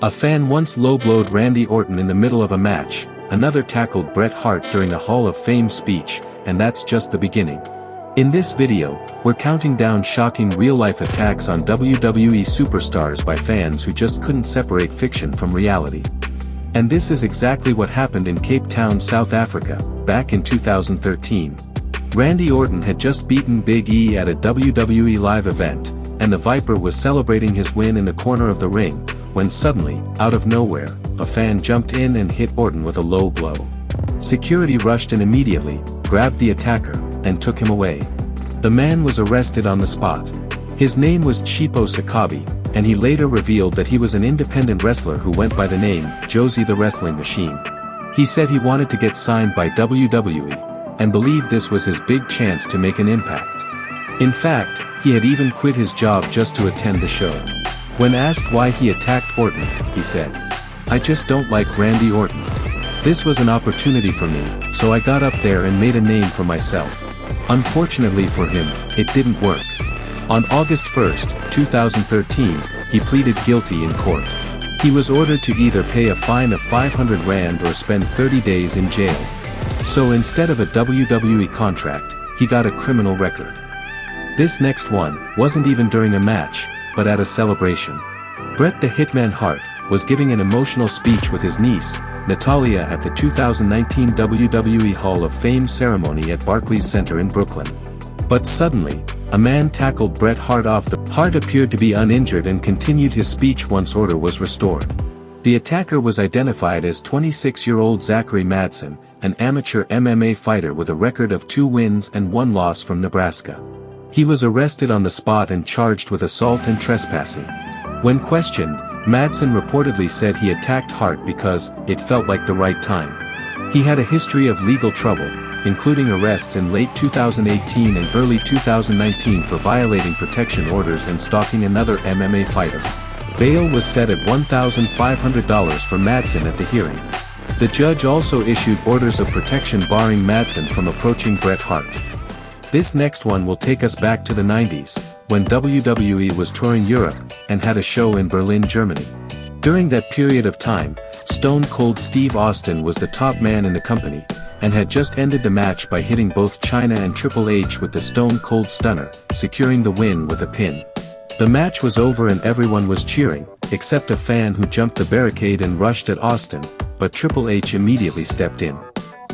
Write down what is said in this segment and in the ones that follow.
A fan once low-blowed Randy Orton in the middle of a match, another tackled Bret Hart during a Hall of Fame speech, and that's just the beginning. In this video, we're counting down shocking real-life attacks on WWE superstars by fans who just couldn't separate fiction from reality. And this is exactly what happened in Cape Town, South Africa, back in 2013. Randy Orton had just beaten Big E at a WWE live event, and the Viper was celebrating his win in the corner of the ring, when suddenly, out of nowhere, a fan jumped in and hit Orton with a low blow. Security rushed in immediately, grabbed the attacker, and took him away. The man was arrested on the spot. His name was Chipo Sakabi, and he later revealed that he was an independent wrestler who went by the name Josie the Wrestling Machine. He said he wanted to get signed by WWE, and believed this was his big chance to make an impact. In fact, he had even quit his job just to attend the show. When asked why he attacked Orton, he said, "I just don't like Randy Orton. This was an opportunity for me, so I got up there and made a name for myself." Unfortunately for him, it didn't work. On August 1, 2013, he pleaded guilty in court. He was ordered to either pay a fine of 500 Rand or spend 30 days in jail. So instead of a WWE contract, he got a criminal record. This next one wasn't even during a match, but at a celebration. Bret the Hitman Hart was giving an emotional speech with his niece, Natalya, at the 2019 WWE Hall of Fame ceremony at Barclays Center in Brooklyn. But suddenly, a man tackled Bret Hart off the Hart appeared to be uninjured and continued his speech once order was restored. The attacker was identified as 26-year-old Zachary Madsen, an amateur MMA fighter with a record of 2 wins and 1 loss from Nebraska. He was arrested on the spot and charged with assault and trespassing. When questioned, Madsen reportedly said he attacked Hart because it felt like the right time. He had a history of legal trouble, including arrests in late 2018 and early 2019 for violating protection orders and stalking another MMA fighter. Bail was set at $1,500 for Madsen at the hearing. The judge also issued orders of protection barring Madsen from approaching Bret Hart. This next one will take us back to the 90s, when WWE was touring Europe, and had a show in Berlin, Germany. During that period of time, Stone Cold Steve Austin was the top man in the company, and had just ended the match by hitting both Chyna and Triple H with the Stone Cold Stunner, securing the win with a pin. The match was over and everyone was cheering, except a fan who jumped the barricade and rushed at Austin, but Triple H immediately stepped in.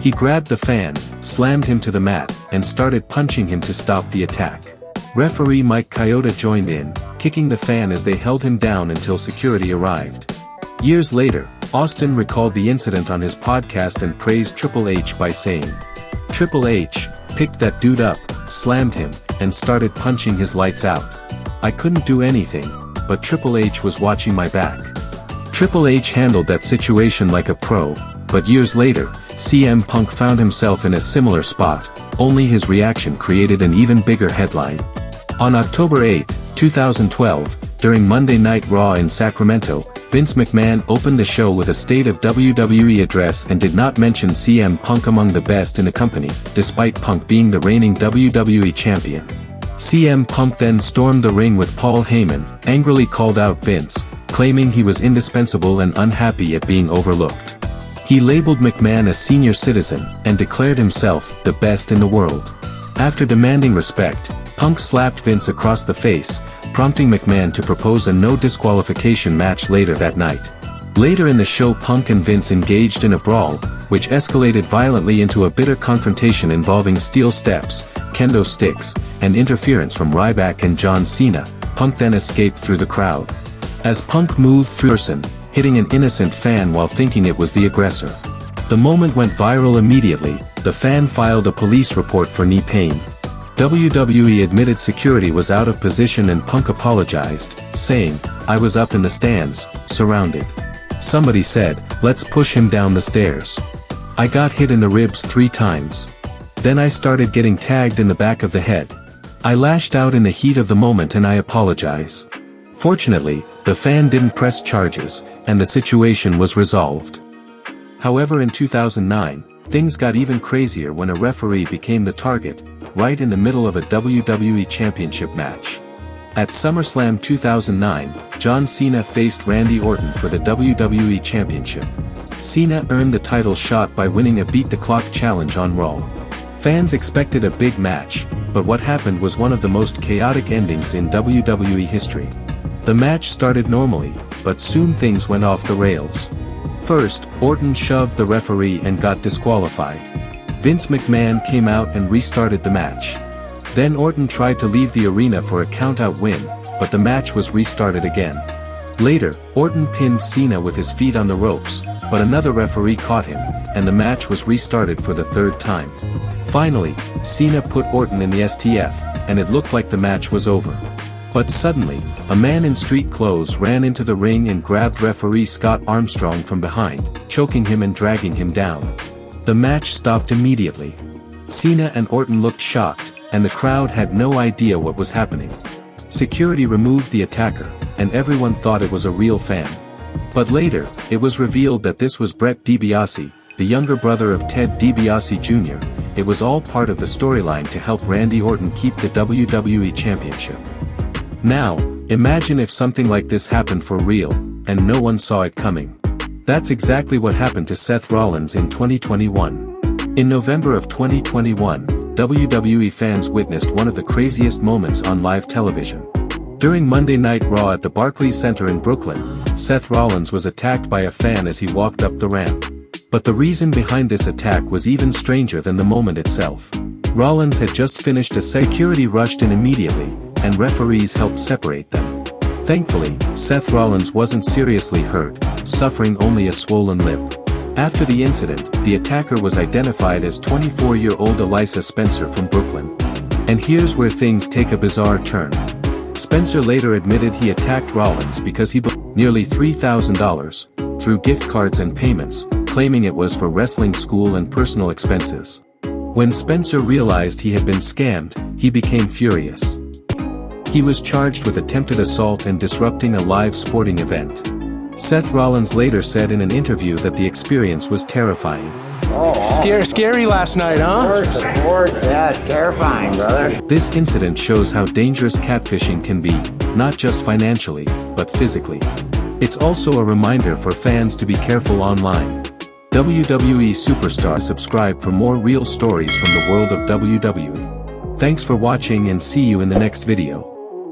He grabbed the fan, slammed him to the mat, and started punching him to stop the attack. Referee Mike Chioda joined in, kicking the fan as they held him down until security arrived. Years later, Austin recalled the incident on his podcast and praised Triple H by saying, "Triple H picked that dude up, slammed him, and started punching his lights out. I couldn't do anything, but Triple H was watching my back." Triple H handled that situation like a pro, but years later, CM Punk found himself in a similar spot, only his reaction created an even bigger headline. On October 8, 2012, during Monday Night Raw in Sacramento, Vince McMahon opened the show with a State of WWE address and did not mention CM Punk among the best in the company, despite Punk being the reigning WWE champion. CM Punk then stormed the ring with Paul Heyman, angrily called out Vince, claiming he was indispensable and unhappy at being overlooked. He labeled McMahon a senior citizen, and declared himself the best in the world. After demanding respect, Punk slapped Vince across the face, prompting McMahon to propose a no disqualification match later that night. Later in the show, Punk and Vince engaged in a brawl, which escalated violently into a bitter confrontation involving steel steps, kendo sticks, and interference from Ryback and John Cena. Punk then escaped through the crowd. As Punk moved through person, hitting an innocent fan while thinking it was the aggressor. The moment went viral immediately. The fan filed a police report for knee pain. WWE admitted security was out of position and Punk apologized, saying, "I was up in the stands, surrounded. Somebody said, 'Let's push him down the stairs.' I got hit in the ribs 3 times. Then I started getting tagged in the back of the head. I lashed out in the heat of the moment and I apologize." Fortunately, the fan didn't press charges, and the situation was resolved. However, in 2009, things got even crazier when a referee became the target, right in the middle of a WWE Championship match. At SummerSlam 2009, John Cena faced Randy Orton for the WWE Championship. Cena earned the title shot by winning a beat-the-clock challenge on Raw. Fans expected a big match, but what happened was one of the most chaotic endings in WWE history. The match started normally, but soon things went off the rails. First, Orton shoved the referee and got disqualified. Vince McMahon came out and restarted the match. Then Orton tried to leave the arena for a count-out win, but the match was restarted again. Later, Orton pinned Cena with his feet on the ropes, but another referee caught him, and the match was restarted for the third time. Finally, Cena put Orton in the STF, and it looked like the match was over. But suddenly, a man in street clothes ran into the ring and grabbed referee Scott Armstrong from behind, choking him and dragging him down. The match stopped immediately. Cena and Orton looked shocked, and the crowd had no idea what was happening. Security removed the attacker, and everyone thought it was a real fan. But later, it was revealed that this was Bret DiBiase, the younger brother of Ted DiBiase Jr. It was all part of the storyline to help Randy Orton keep the WWE Championship. Now, imagine if something like this happened for real, and no one saw it coming. That's exactly what happened to Seth Rollins in 2021. In November of 2021, WWE fans witnessed one of the craziest moments on live television. During Monday Night Raw at the Barclays Center in Brooklyn, Seth Rollins was attacked by a fan as he walked up the ramp. But the reason behind this attack was even stranger than the moment itself. Rollins had just finished a security rushed in immediately, and referees helped separate them. Thankfully, Seth Rollins wasn't seriously hurt, suffering only a swollen lip. After the incident, the attacker was identified as 24-year-old Elisa Spencer from Brooklyn. And here's where things take a bizarre turn. Spencer later admitted he attacked Rollins because he bought nearly $3,000 through gift cards and payments, claiming it was for wrestling school and personal expenses. When Spencer realized he had been scammed, he became furious. He was charged with attempted assault and disrupting a live sporting event. Seth Rollins later said in an interview that the experience was terrifying. Scary last night, huh? Of course, yeah, it's terrifying, brother. This incident shows how dangerous catfishing can be, not just financially, but physically. It's also a reminder for fans to be careful online. WWE Superstar subscribe for more real stories from the world of WWE. Thanks for watching and see you in the next video.